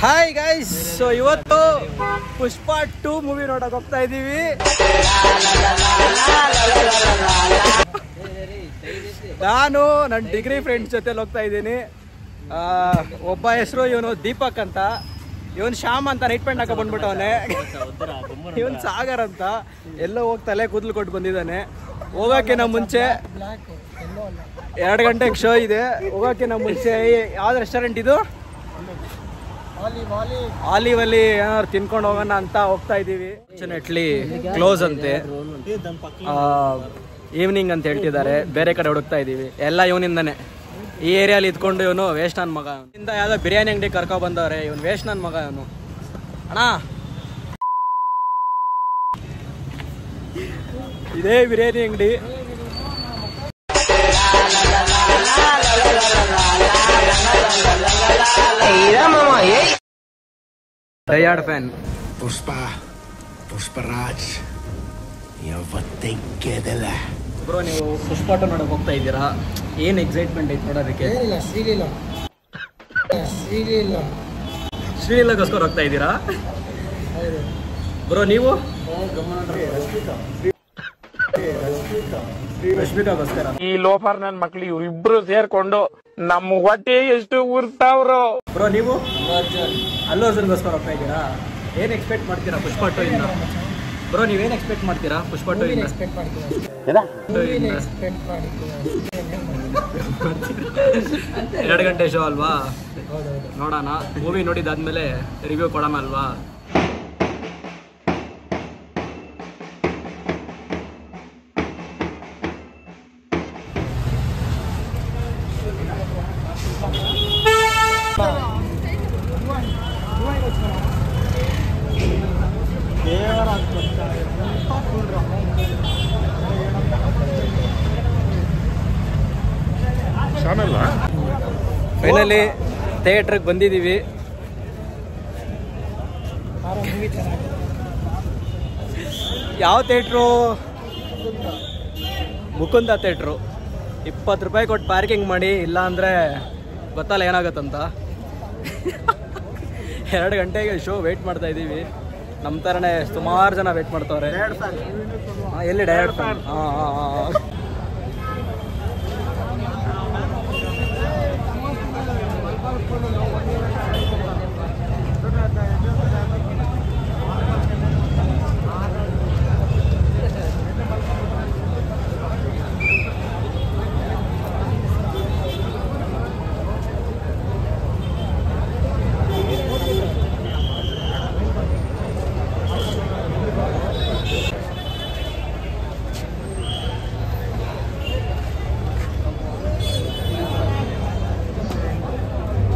Hi guys, so ಇವತ್ತು ಪುಷ್ಪ 2 movie ನೋಡಕ್ ಹೋಗ್ತಾ ಇದೀವಿ. ನಾನು ನನ್ನ ಡಿಗ್ರಿ ಫ್ರೆಂಡ್ಸ್ ಜೊತೆಲಿ ಹೋಗ್ತಾ ಇದ್ದೀನಿ. ಒಬ್ಬ ಹೆಸರು ಇವನು ದೀಪಕ್ ಅಂತ, ಇವನ್ ಶ್ಯಾಮ್ ಅಂತ ನೈಟ್ ಪ್ಯಾಂಟ್ ಹಾಕೋ ಬಂದ್ಬಿಟ್ಟವನೆ. ಇವನ್ ಸಾಗರ್ ಅಂತ ಎಲ್ಲೋ ಹೋಗಿ ತಲೆ ಕೂದಲು ಕೊಟ್ಟು ಬಂದಿದ್ದಾನೆ. ಹೋಗೋಕ್ಕಿಂತ ಮುಂಚೆ 2 ಗಂಟೆಗೆ ಶೋ ಇದೆ. ಹೋಗೋಕ್ಕಿಂತ ಮುಂಚೆ ಯಾವ್ದು ರೆಸ್ಟೋರೆಂಟ್ ಇದು? ಆಲಿವಲ್ಲಿ ಏನಾದ್ರು ತಿನ್ಕೊಂಡು ಹೋಗೋಣ ಅಂತ ಹೋಗ್ತಾ ಇದೀವಿ. ಫಾರ್ಚುನೇಟ್ಲಿ ಕ್ಲೋಸ್ ಅಂತೆ, ಈವ್ನಿಂಗ್ ಅಂತ ಹೇಳ್ತಿದ್ದಾರೆ. ಬೇರೆ ಕಡೆ ಹುಡುಕ್ತಾ ಇದೀವಿ. ಎಲ್ಲ ಇವನಿಂದಾನೆ. ಈ ಏರಿಯಾಲಿ ಇದ್ಕೊಂಡು ಇವನು ವೇಸ್ಟ್ ನನ್ ಮಗ. ಇಂದ ಯಾವ್ದೋ ಬಿರಿಯಾನಿ ಅಂಗಡಿ ಕರ್ಕೊ ಬಂದವ್ರೆ. ಇವನು ವೇಸ್ಟ್ ನನ್ ಮಗ ಇವನು. ಅಣ್ಣ, ಇದೇ ಬಿರಿಯಾನಿ ಅಂಗಡಿ. ಡಯಾರ್ಡ್ ಫ್ಯಾನ್ ಪುಷ್ಪರಾಜ್ ಬ್ರೋ, ನೀವು ಪುಷ್ಪ 2 ನೋಡಕ್ ಹೋಗ್ತಾ ಇದ್ದೀರಾ. ಏನ್ ಎಕ್ಸೈಟ್ಮೆಂಟ್ ಐತೆ ನೋಡೋದಕ್ಕೆ? ಶ್ರೀಲೀಲಾಗೋಸ್ಕರ ಹೋಗ್ತಾ ಇದ್ದೀರಾ ಬ್ರೋ ನೀವು? ರಶ್ಮಿಕಾಗೋಸ್ಕರ. ಈ ಲೋಫರ್ ನನ್ ಮಕ್ಳು ಇವ್ರಿಬ್ರು ಸೇರ್ಕೊಂಡು ನಮ್ಮ ಹೊಟ್ಟೆ ಎಷ್ಟು ಉರ್ತಾವ್ರು. ಬ್ರೋ ನೀವು? ಅಲ್ಲು ಅರ್ಜುನ್ಗೋಸ್ಕರ ಹೋಗ್ತಾ ಇದ್ದೀರಾ. ಏನ್ ಎಕ್ಸ್ಪೆಕ್ಟ್ ಮಾಡ್ತೀರಾ ಪುಷ್ಪ 2 ಇಂದ? ಬ್ರೋ ನೀವೇನ್ ಎಕ್ಸ್ಪೆಕ್ಟ್ ಮಾಡ್ತೀರಾ ಪುಷ್ಪ 2 ಇಂದ? 2 ಗಂಟೆ ಶೋ ಅಲ್ವಾ, ನೋಡೋಣ. ಮೂವಿ ನೋಡಿದಾದ್ಮೇಲೆ ರಿವ್ಯೂ ಕೊಡೋಣ ಅಲ್ವಾ. ಫೈನಲಿ ಥಿಯೇಟ್ರಿಗೆ ಬಂದಿದ್ದೀವಿ. ಯಾವ ಥಿಯೇಟ್ರು? ಮುಕುಂದ ಥಿಯೇಟ್ರು. 20 ರೂಪಾಯಿ ಕೊಟ್ಟು ಪಾರ್ಕಿಂಗ್ ಮಾಡಿ, ಇಲ್ಲ ಅಂದರೆ ಗೊತ್ತಲ್ಲ ಏನಾಗುತ್ತಂತ. 2 ಗಂಟೆಗೆ ಶೋ ವೆಯ್ಟ್ ಮಾಡ್ತಾ ಇದ್ದೀವಿ. ನಮ್ಮ ಥರನೇ ಸುಮಾರು ಜನ ವೆಯ್ಟ್ ಮಾಡ್ತವ್ರೆ. ಎಲ್ಲಿ ಡಯರ್ಡ್ ಫ್ಯಾನ್? ಹಾಂ.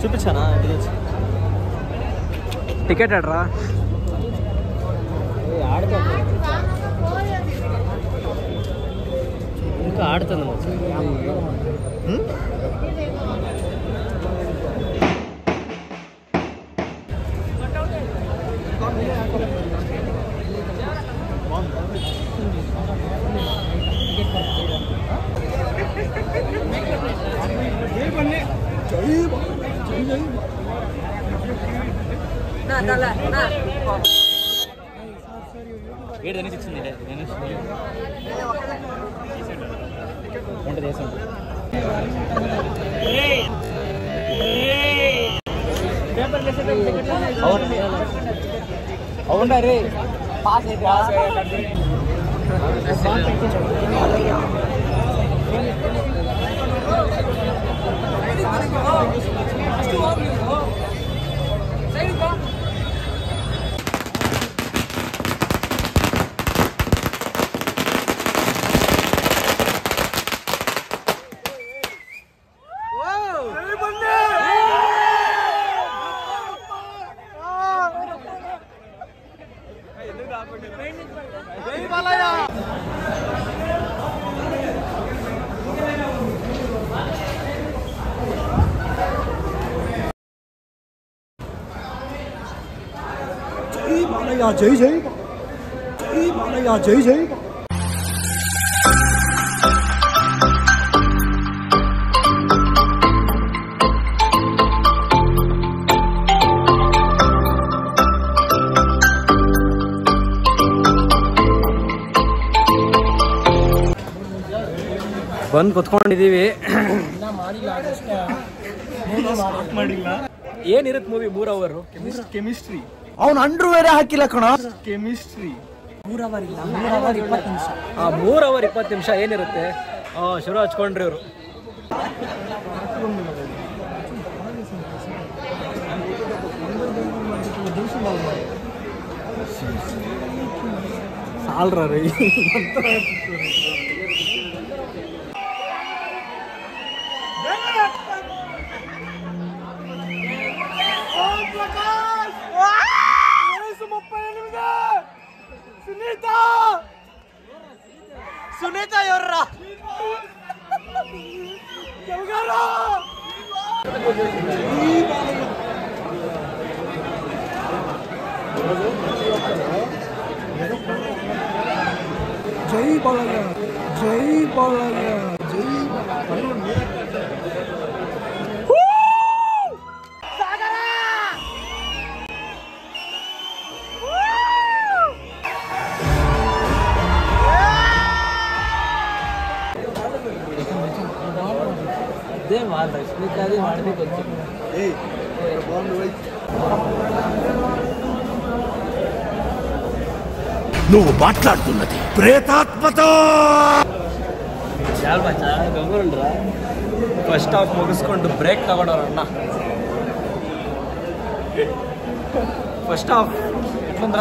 చూపించానా? టికెట్ అడ్రా ఇంకా ఆడుతుంది. అవునా రే పాస్ జై ಬಂದು ಕುತ್ಕೊಂಡಿದ್ದೀವಿ. ಏನಿರುತ್ತೆ ಮೂವಿ 3 ಅವರ್? ಕೆಮಿಸ್ಟ್ರಿ. ಅವ್ನು ಅಂಡ್ರು ಬೇರೆ ಹಾಕಿಲ್ಲ ಕಣ. ಕೆಮಿಸ್ಟ್ರಿ 3 ಅವರ್ 20 ನಿಮಿಷ ಏನಿರುತ್ತೆ? ಶುರು ಹಚ್ಕೊಂಡ್ರಿ ಇವರು. ಸಾಲ್ರ ರೀ ಸುನೀತಾ ಇವ್ರ ಜೈ ಬಾಳಯ್ಯ, ಜೈ ಬಾಳಯ್ಯ, ಜೈ నువ్వు మాట్లాడుతున్నది ప్రేతాత్మతో. ಫಸ್ಟ್ ಹಾಫ್ ಮುಗಿಸ್ಕೊಂಡು ಬ್ರೇಕ್ ತಗೊಂಡವ್ರಣ್ಣ. ಫಸ್ಟ್ ಹಾಫ್ ಎಟ್ಲಂದ್ರ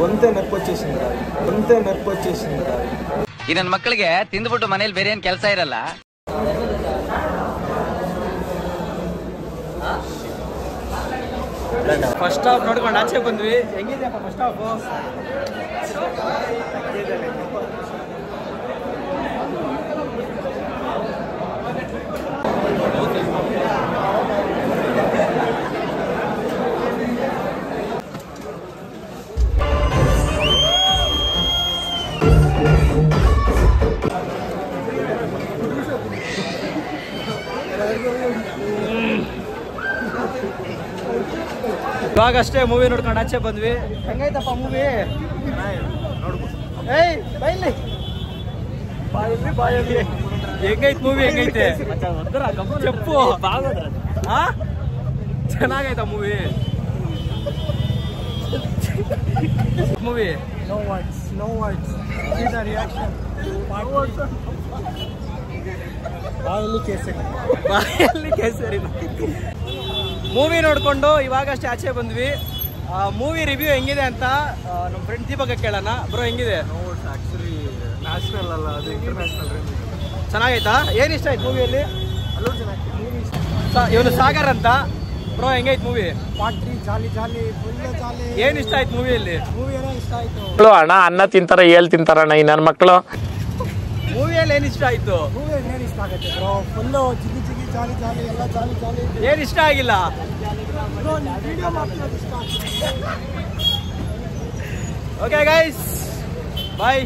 ಗೊಂತೆ ನೆಪ್ಪೊಚ್ಚೇసింది. ಈ ನನ್ನ ಮಕ್ಕಳಿಗೆ ತಿಂದ್ಬಿಟ್ಟು ಮನೇಲಿ ಬೇರೆ ಏನ್ ಕೆಲಸ ಇರಲ್ಲ. ಫಸ್ಟ್ ಹಾಫ್ ನೋಡ್ಕೊಂಡು ಆಚೆ ಬಂದ್ವಿ. ಹೆಂಗಿದೆಯಪ್ಪ ಫಸ್ಟ್ ಹಾಫ್? ಇವಾಗಷ್ಟೇ ಮೂವಿ ನೋಡ್ಕೊಂಡು ಆಚೆ ಬಂದ್ವಿ. ಹೆಂಗೈತಪ್ಪ ಮೂವಿ? ಏಯ್ ಬೈಲಿ ಹೆಂಗೈತ್ ಮೂವಿ? ಹೆಂಗೈತೆ చెప్పు. ಚೆನ್ನಾಗೈತ movie? Movie No words. See the reaction. ಬಾಯಲ್ಲಿ ಕೇಸರಿ. ಮೂವಿ ನೋಡ್ಕೊಂಡು ಇವಾಗಷ್ಟೇ ಆಚೆ ಬಂದ್ವಿ. ಮೂವಿ ರಿವ್ಯೂ ಹೆಂಗಿದೆ ಅಂತ ನಮ್ಮ ಫ್ರೆಂಡ್ ದೀಪಕ ಕೇಳೋಣ. ಬ್ರೋ ಹೆಂಗಿದೆ? ಆಕ್ಚುಲಿ ನ್ಯಾಷನಲ್ ಅಲ್ಲ, ಅದು ಇಂಟರ್ನ್ಯಾಷನಲ್ ರೇಂಜ್. ಚೆನ್ನಾಗೈತಾ? ಏನು ಇಷ್ಟ ಆಯ್ತು ಮೂವಿಯಲ್ಲಿ? ಇವನು ಸಾಗರ್ ಅಂತ. ಬ್ರೋ ಹೆಂಗೈತೆ ಮೂವಿ? ಜಾಲಿ ಜಾಲಿ ಫುಲ್ ಜಾಲಿ. ಏನು ಇಷ್ಟ ಆಯ್ತು ಮೂವಿಯಲ್ಲಿ? ಮೂವಿ ಏನೋ ಇಷ್ಟ ಆಯ್ತು ಅಣ್ಣ. ಅನ್ನ ತಿಂತಾರ ಏಳ್ ತಿಂತಾರಣ್ಣ ಈ ನನ್ನ ಮಕ್ಕಳು. ಮೂವಿಯಲ್ಲಿ ಏನು ಇಷ್ಟ ಆಯ್ತು? ಮೂವಿ ಏನು ಇಷ್ಟ ಆಗುತ್ತೆ ಬ್ರೋ? ಫುಲ್ಲು ಜಿಗಿ ಜಿಗಿ ಜಾಲಿ ಜಾಲಿ ಎಲ್ಲ ಜಾಲಿ ಜಾಲಿ. ಏನು ಇಷ್ಟ ಆಗಿಲ್ಲ? ವಿಡಿಯೋ ಮಾಡ್ತಿರೋದು ಇಷ್ಟ. ಓಕೆ ಗೈಸ್ ಬಾಯ್.